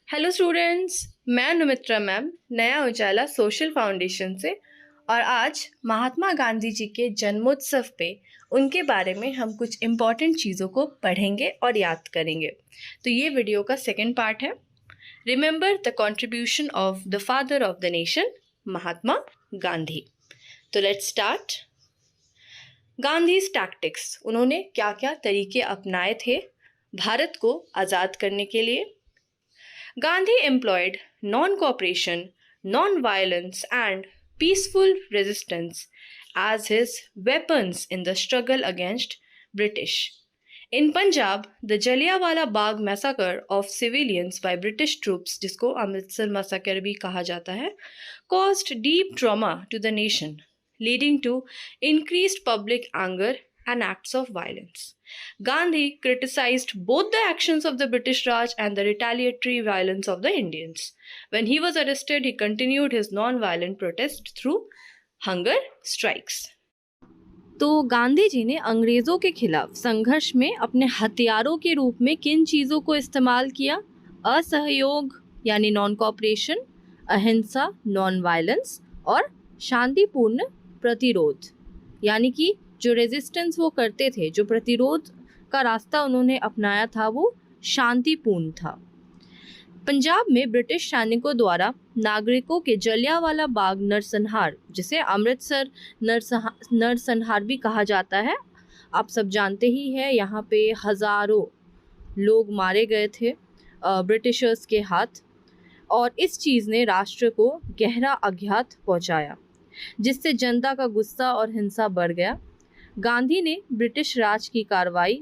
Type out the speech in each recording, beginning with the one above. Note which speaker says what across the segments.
Speaker 1: Hello students. मैं अनुमित्रा ma'am नया उजाला social foundation से। और आज महात्मा गांधी जी के जन्मोत्सव पे उनके बारे में हम कुछ इम्पॉर्टेंट चीज़ों को पढ़ेंगे और याद करेंगे। तो ये वीडियो का सेकंड पार्ट है। Remember the contribution of the father of the nation, Mahatma Gandhi. तो लेट्स स्टार्ट। गांधीज टैक्टिक्स, उन्होंने क्या क्या तरीके अपनाए थे भारत को आज़ाद करने के लिए। Gandhi employed non-cooperation, non-violence, and peaceful resistance as his weapons in the struggle against British. In Punjab, the Jallianwala Bagh massacre of civilians by British troops, जिसको अमृतसर massacre भी कहा जाता है, caused deep trauma to the nation, leading to increased public anger and acts of violence. Gandhi criticized both the actions of the British Raj and the retaliatory violence of the Indians. When he was arrested, he continued his non-violent protest through hunger strikes. तो गांधी जी ने अंग्रेजों के खिलाफ संघर्ष में अपने हथियारों के रूप में किन चीज़ों को इस्तेमाल किया? असहयोग यानी नॉन कॉपरेशन, अहिंसा नॉन वायलेंस और शांतिपूर्ण प्रतिरोध, यानी कि जो रेजिस्टेंस वो करते थे, जो प्रतिरोध का रास्ता उन्होंने अपनाया था, वो शांतिपूर्ण था। पंजाब में ब्रिटिश सैनिकों द्वारा नागरिकों के जलियांवाला बाग नरसंहार, जिसे अमृतसर नरसंहार भी कहा जाता है, आप सब जानते ही हैं। यहाँ पे हजारों लोग मारे गए थे ब्रिटिशर्स के हाथ, और इस चीज़ ने राष्ट्र को गहरा आघात पहुँचाया, जिससे जनता का गुस्सा और हिंसा बढ़ गया। गांधी ने ब्रिटिश राज की कार्रवाई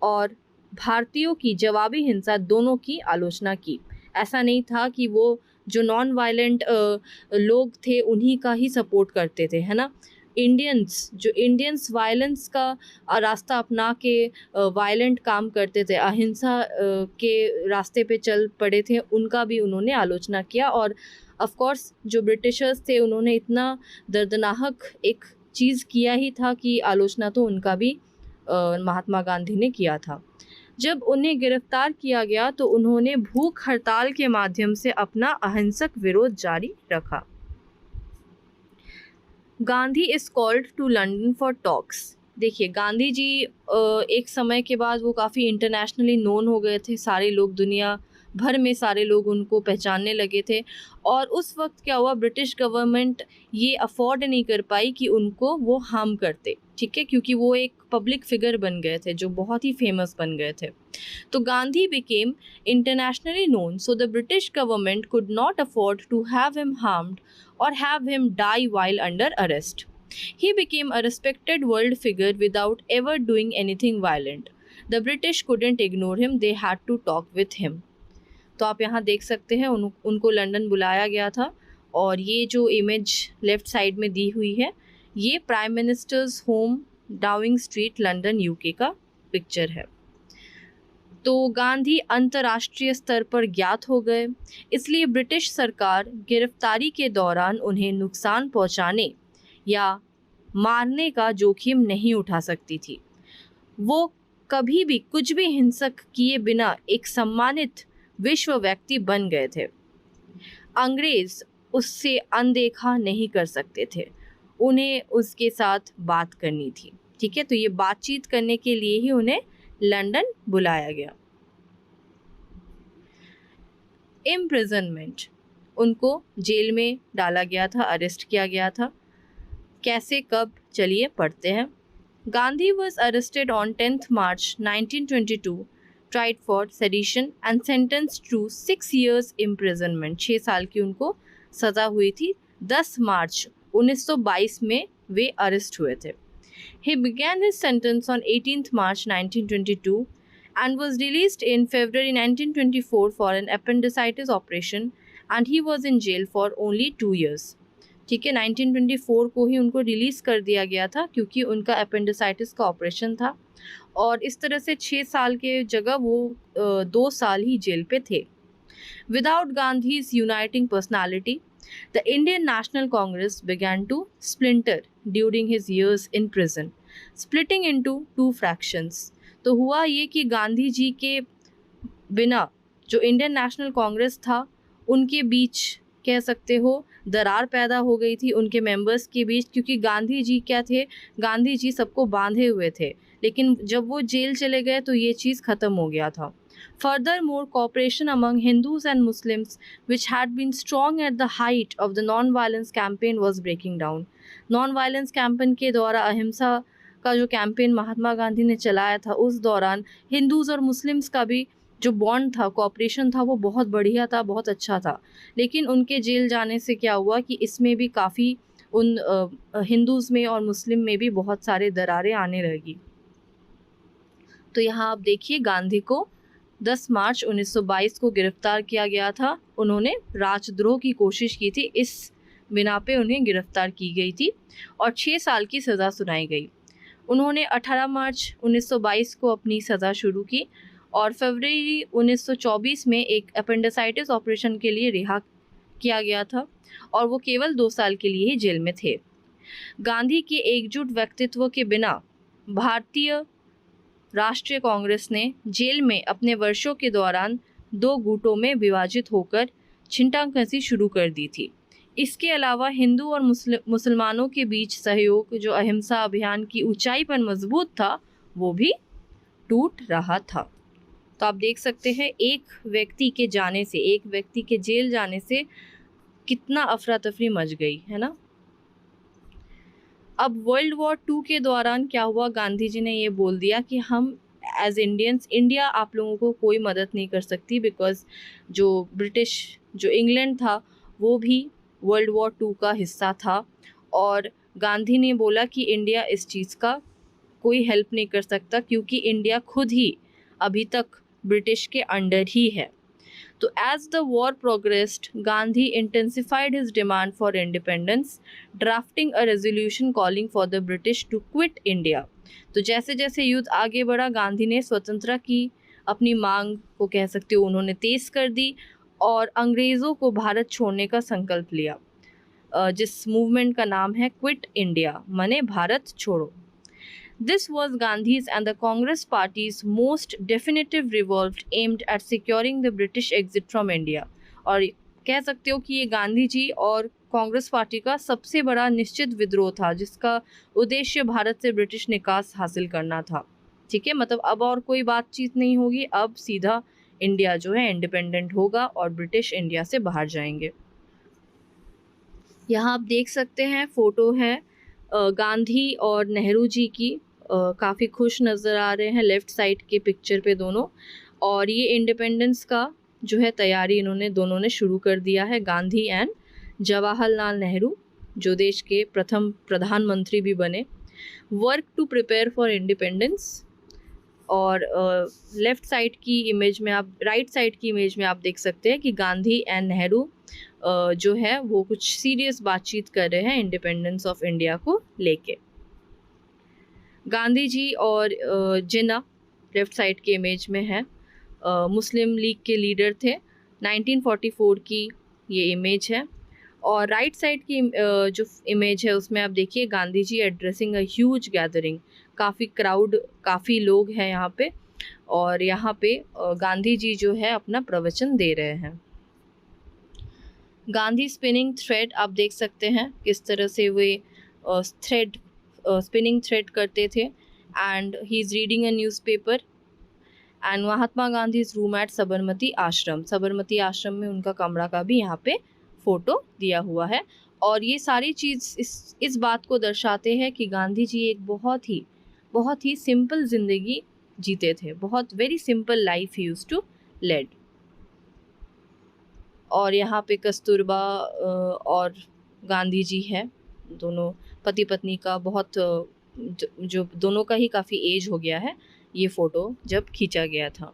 Speaker 1: और भारतीयों की जवाबी हिंसा दोनों की आलोचना की। ऐसा नहीं था कि वो जो नॉन वायलेंट लोग थे उन्हीं का ही सपोर्ट करते थे, है ना। इंडियंस वायलेंस का रास्ता अपना के वायलेंट काम करते थे, अहिंसा के रास्ते पे चल पड़े थे, उनका भी उन्होंने आलोचना किया। और ऑफ कोर्स जो ब्रिटिशर्स थे उन्होंने इतना दर्दनाक एक चीज़ किया ही था कि आलोचना तो उनका भी महात्मा गांधी ने किया था। जब उन्हें गिरफ्तार किया गया तो उन्होंने भूख हड़ताल के माध्यम से अपना अहिंसक विरोध जारी रखा। Gandhi is called to London for talks. देखिए, गांधी जी एक समय के बाद वो काफ़ी इंटरनेशनली नोन हो गए थे, सारे लोग दुनिया भर में सारे लोग उनको पहचानने लगे थे। और उस वक्त क्या हुआ, ब्रिटिश गवर्नमेंट ये अफोर्ड नहीं कर पाई कि उनको वो हार्म करते, ठीक है, क्योंकि वो एक पब्लिक फिगर बन गए थे, जो बहुत ही फेमस बन गए थे। तो Gandhi became internationally known, so the British government could not afford to have him harmed or have him die while under arrest. He became a respected world figure without ever doing anything violent. The British couldn't ignore him, they had to talk with him. तो आप यहाँ देख सकते हैं उनको London बुलाया गया था, और ये जो इमेज लेफ्ट साइड में दी हुई है, ये prime ministers home, Downing street, London, UK का पिक्चर है। तो गांधी अंतर्राष्ट्रीय स्तर पर ज्ञात हो गए, इसलिए ब्रिटिश सरकार गिरफ्तारी के दौरान उन्हें नुकसान पहुंचाने या मारने का जोखिम नहीं उठा सकती थी। वो कभी भी कुछ भी हिंसक किए बिना एक सम्मानित विश्व व्यक्ति बन गए थे। अंग्रेज उससे अनदेखा नहीं कर सकते थे, उन्हें उसके साथ बात करनी थी, ठीक है। तो ये बातचीत करने के लिए ही उन्हें लंदन बुलाया गया। इम्प्रिजनमेंट, उनको जेल में डाला गया था, अरेस्ट किया गया था। कैसे, कब, चलिए पढ़ते हैं। Gandhi was arrested on 10 March 1922, tried for sedition and sentenced to 6 years imprisonment. 6 साल की उनको सज़ा हुई थी। 10 मार्च 1922 में वे अरेस्ट हुए थे। He began his sentence on 18th March 1922 and was released in February 1924 for an appendicitis operation, and he was in jail for only 2 years. ठीक है, 1924 को ही उनको रिलीज़ कर दिया गया था क्योंकि उनका अपेंडिसाइटिस का ऑपरेशन था, और इस तरह से 6 साल के जगह वो 2 साल ही जेल पे थे। Without Gandhi's uniting personality, the Indian National Congress began to splinter during his years in prison, splitting into 2 fractions. तो हुआ ये कि गांधी जी के बिना जो इंडियन नेशनल कांग्रेस था उनके बीच कह सकते हो दरार पैदा हो गई थी उनके मेंबर्स के बीच, क्योंकि गांधी जी क्या थे, गांधी जी सबको बांधे हुए थे, लेकिन जब वो जेल चले गए तो ये चीज़ ख़त्म हो गया था. Furthermore, cooperation among Hindus and Muslims, which had been strong at the height of the non-violence campaign, was breaking down. Non-violence campaign के द्वारा अहिंसा का जो कैंपेन महात्मा गांधी ने चलाया था उस दौरान हिंदूज और मुस्लिम्स का भी जो बॉन्ड था, कोऑपरेशन था, वो बहुत बढ़िया था, बहुत अच्छा था. लेकिन उनके जेल जाने से क्या हुआ कि इसमें भी काफ़ी उन हिंदूज़ में और मुस्लिम में भी बहुत सारे दरारें आने लगी. तो यहाँ आप देखिए गांधी को 10 मार्च 1922 को गिरफ्तार किया गया था. उन्होंने राजद्रोह की कोशिश की थी, इस बिना पे उन्हें गिरफ्तार की गई थी और 6 साल की सज़ा सुनाई गई. उन्होंने 18 मार्च 1922 को अपनी सज़ा शुरू की और फरवरी 1924 में एक अपेंडिसाइटिस ऑपरेशन के लिए रिहा किया गया था और वो केवल 2 साल के लिए ही जेल में थे. गांधी के एकजुट व्यक्तित्व के बिना भारतीय राष्ट्रीय कांग्रेस ने जेल में अपने वर्षों के दौरान 2 गुटों में विभाजित होकर छींटाकशी शुरू कर दी थी. इसके अलावा हिंदू और मुसलमानों के बीच सहयोग, जो अहिंसा अभियान की ऊंचाई पर मजबूत था, वो भी टूट रहा था. तो आप देख सकते हैं एक व्यक्ति के जाने से, एक व्यक्ति के जेल जाने से कितना अफरा तफरी मच गई है ना. अब वर्ल्ड वॉर 2 के दौरान क्या हुआ, गांधी जी ने ये बोल दिया कि हम एज इंडियंस, इंडिया आप लोगों को कोई मदद नहीं कर सकती, बिकॉज जो ब्रिटिश, जो इंग्लैंड था वो भी वर्ल्ड वॉर 2 का हिस्सा था और गांधी ने बोला कि इंडिया इस चीज़ का कोई हेल्प नहीं कर सकता क्योंकि इंडिया खुद ही अभी तक ब्रिटिश के अंडर ही है. तो as the war progressed, Gandhi intensified his demand for independence, drafting a resolution calling for the British to quit India. तो जैसे जैसे युद्ध आगे बढ़ा, गांधी ने स्वतंत्रता की अपनी मांग को कह सकते हो उन्होंने तेज कर दी और अंग्रेज़ों को भारत छोड़ने का संकल्प लिया, जिस मूवमेंट का नाम है क्विट इंडिया, माने भारत छोड़ो. This was Gandhi's and the Congress Party's most definitive revolt aimed at securing the British exit from India. और कह सकते हो कि ये गांधी जी और कांग्रेस पार्टी का सबसे बड़ा निश्चित विद्रोह था जिसका उद्देश्य भारत से ब्रिटिश निकास हासिल करना था. ठीक है, मतलब अब और कोई बातचीत नहीं होगी, अब सीधा इंडिया जो है इंडिपेंडेंट होगा और ब्रिटिश इंडिया से बाहर जाएंगे. यहाँ आप देख सकते हैं फ़ोटो है गांधी और नेहरू जी की, काफ़ी खुश नज़र आ रहे हैं लेफ़्ट साइड के पिक्चर पे दोनों. और ये इंडिपेंडेंस का जो है तैयारी इन्होंने दोनों ने शुरू कर दिया है, गांधी एंड जवाहरलाल नेहरू, जो देश के प्रथम प्रधानमंत्री भी बने. Work to prepare for independence. और लेफ़्ट साइड की इमेज में आप, राइट साइड की इमेज में आप देख सकते हैं कि गांधी एंड नेहरू जो है वो कुछ सीरियस बातचीत कर रहे हैं इंडिपेंडेंस ऑफ इंडिया को लेके. गांधी जी और जिन्ना लेफ़्ट साइड के इमेज में है, मुस्लिम लीग के लीडर थे. 1944 की ये इमेज है. और राइट साइड की जो इमेज है उसमें आप देखिए गांधी जी एड्रेसिंग अ ह्यूज गैदरिंग, काफ़ी क्राउड, काफ़ी लोग हैं यहाँ पे और यहाँ पे गांधी जी जो है अपना प्रवचन दे रहे हैं. गांधी स्पिनिंग थ्रेड आप देख सकते हैं किस तरह से वे थ्रेड स्पिनिंग थ्रेड करते थे. And he is reading a newspaper. And Mahatma Gandhi room at Sabarmati आश्रम, साबरमती आश्रम में उनका कमरा का भी यहाँ पे फ़ोटो दिया हुआ है. और ये सारी चीज़ इस बात को दर्शाते हैं कि गांधी जी एक बहुत ही सिंपल ज़िंदगी जीते थे, बहुत वेरी सिंपल लाइफ ही यूज्ड टू लेड. और यहाँ पे कस्तूरबा और गांधी जी है, दोनों पति पत्नी का, बहुत जो दोनों का ही काफ़ी एज हो गया है ये फ़ोटो जब खींचा गया था.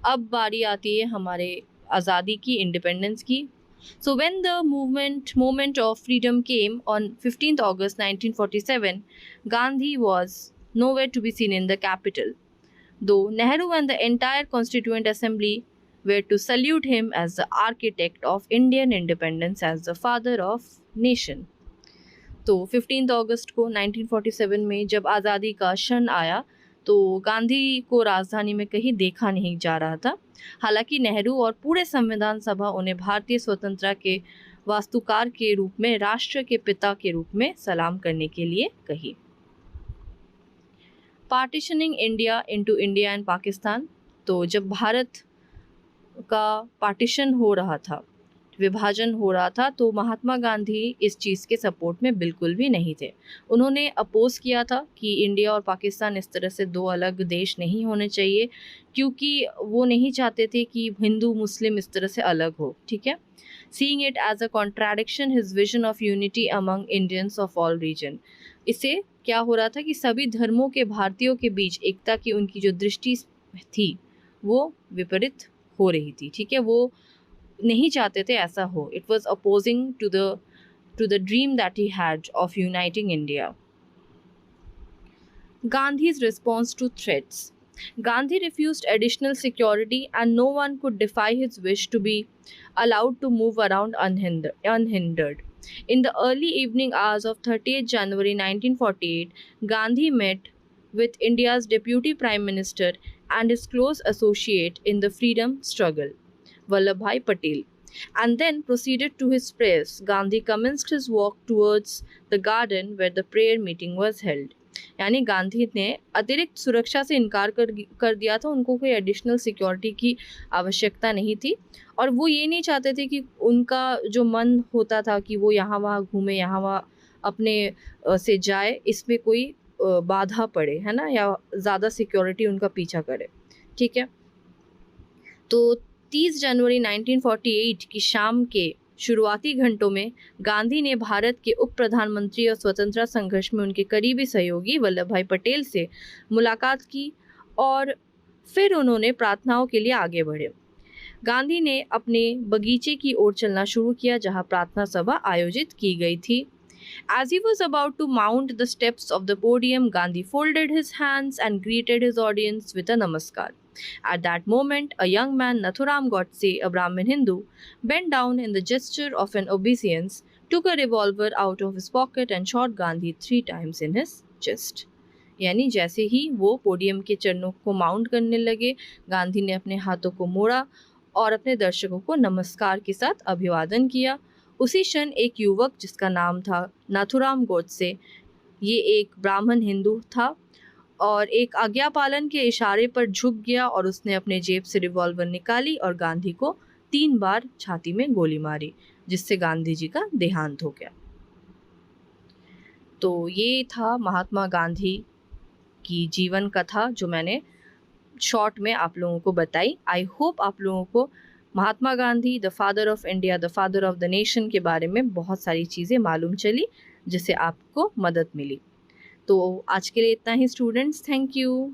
Speaker 1: अब बारी आती है हमारे आज़ादी की, इंडिपेंडेंस की. So when the moment of freedom came on 15th August 1947, Gandhi was nowhere to be seen in the capital, though Nehru and the entire Constituent Assembly were to salute him as the architect of Indian independence, as the father of nation. तो 15 अगस्त को 1947 में जब आज़ादी का क्षण आया तो गांधी को राजधानी में कहीं देखा नहीं जा रहा था। हालांकि नेहरू और पूरे संविधान सभा उन्हें भारतीय स्वतंत्रता के वास्तुकार के रूप में, राष्ट्र के पिता के रूप में सलाम करने के लिए कही। Partitioning India into India and Pakistan. तो जब भारत का पार्टीशन हो रहा था, विभाजन हो रहा था, तो महात्मा गांधी इस चीज़ के सपोर्ट में बिल्कुल भी नहीं थे। उन्होंने अपोज किया था कि इंडिया और पाकिस्तान इस तरह से दो अलग देश नहीं होने चाहिए, क्योंकि वो नहीं चाहते थे कि हिंदू मुस्लिम इस तरह से अलग हो। ठीक है। Seeing it as a contradiction his vision of unity among Indians of all region. इससे क्या हो रहा था कि सभी धर्मों के भारतीयों के बीच एकता की उनकी जो दृष्टि थी वो विपरीत हो रही थी। ठीक है। वो नहीं चाहते थे ऐसा हो। It was opposing to the dream that he had of uniting India. Gandhi's response to threats. Gandhi refused additional security and no one could defy his wish to be allowed to move around unhindered. In the early evening hours of 30th January 1948, Gandhi met with India's Deputy Prime Minister and his close associate in the freedom struggle, Vallabhbhai Patel, and then proceeded to his prayers. Gandhi commenced his walk towards the garden where the prayer meeting was held. यानी गांधी ने अतिरिक्त सुरक्षा से इनकार कर दिया था। उनको कोई एडिशनल सिक्योरिटी की आवश्यकता नहीं थी और वो ये नहीं चाहते थे कि उनका जो मन होता था कि वो यहाँ वहाँ घूमे, यहाँ वहाँ अपने से जाए, इसमें कोई बाधा पड़े, है ना, या ज़्यादा सिक्योरिटी उनका पीछा करे। ठीक है। तो 30 जनवरी 1948 की शाम के शुरुआती घंटों में गांधी ने भारत के उप प्रधानमंत्री और स्वतंत्रता संघर्ष में उनके करीबी सहयोगी वल्लभ भाई पटेल से मुलाकात की और फिर उन्होंने प्रार्थनाओं के लिए आगे बढ़े। गांधी ने अपने बगीचे की ओर चलना शुरू किया जहां प्रार्थना सभा आयोजित की गई थी। As he was about to mount the steps of the podium, Gandhi folded his hands and greeted his audience with a namaskar. At that moment, a young man, Nathuram Godse, a Brahmin Hindu, bent down in the gesture of an obeisance, took a revolver out of his pocket and shot Gandhi 3 times in his chest. यानी जैसे ही वो podium के चरणों को mount करने लगे, गांधी ने अपने हाथों को मोड़ा और अपने दर्शकों को नमस्कार के साथ अभिवादन किया। उसी क्षण एक युवक जिसका नाम था नाथुराम गोडसे, ये एक ब्राह्मण हिंदू था और एक आज्ञा पालन के इशारे पर झुक गया और उसने अपने जेब से रिवॉल्वर निकाली और गांधी को 3 बार छाती में गोली मारी, जिससे गांधी जी का देहांत हो गया। तो ये था महात्मा गांधी की जीवन कथा जो मैंने शॉर्ट में आप लोगों को बताई। आई होप आप लोगों को Mahatma Gandhi, the father of India, the father of the nation के बारे में बहुत सारी चीज़ें मालूम चली जिससे आपको मदद मिली। तो आज के लिए इतना ही स्टूडेंट्स, थैंक यू।